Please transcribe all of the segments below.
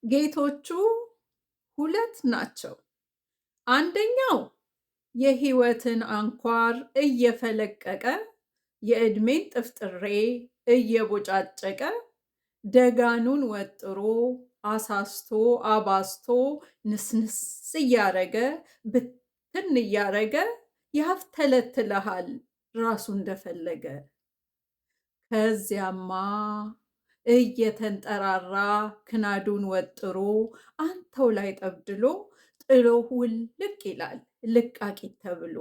ጌቶቹ ሁለት ናቸው። አንደኛው የህይወትን አንኳር እየፈለቀቀ የዕድሜን ጥፍጥሬ እየቦጫጨቀ ደጋኑን ወጥሮ አሳስቶ አባስቶ ንስንስ እያረገ ብትን እያረገ ያፍተለትልሃል ራሱ እንደፈለገ። ከዚያማ እየተንጠራራ ክናዱን ወጥሮ አንተው ላይ ጠብድሎ ጥሎህ ውልቅ ይላል ልቃቂት ተብሎ።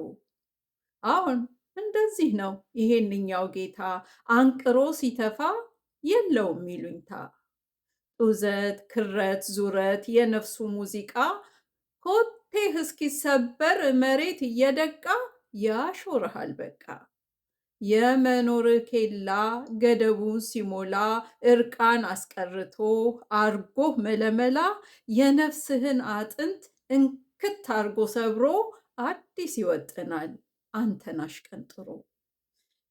አሁን እንደዚህ ነው ይሄንኛው ጌታ አንቅሮ ሲተፋ የለውም ይሉኝታ። ጡዘት ክረት ዙረት የነፍሱ ሙዚቃ ኮቴህ እስኪሰበር መሬት እየደቃ ያሾርሃል በቃ። የመኖርህ ኬላ ገደቡን ሲሞላ እርቃን አስቀርቶ አርጎህ መለመላ የነፍስህን አጥንት እንክት አርጎ ሰብሮ አዲስ ይወጥናል አንተን አሽቀንጥሮ።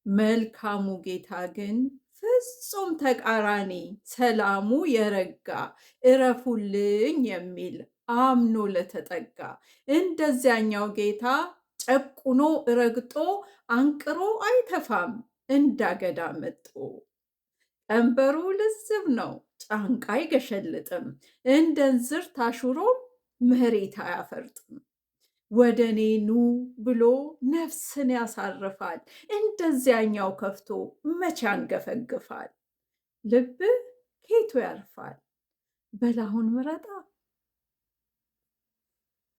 መልካሙ ጌታ ግን ፍጹም ተቃራኒ ሰላሙ የረጋ እረፉልኝ የሚል አምኖ ለተጠጋ። እንደዚያኛው ጌታ ጨቁኖ ረግጦ አንቅሮ አይተፋም እንዳገዳ መጦ። ቀንበሩ ልዝብ ነው ጫንቃ አይገሸልጥም፣ እንደ እንዝርት አሹሮ መሬት አያፈርጥም። ወደ እኔ ኑ ብሎ ነፍስን ያሳርፋል፣ እንደዚያኛው ከፍቶ መቼ ያንገፈግፋል። ልብህ ኬቱ ያርፋል በላሁን ምረጣ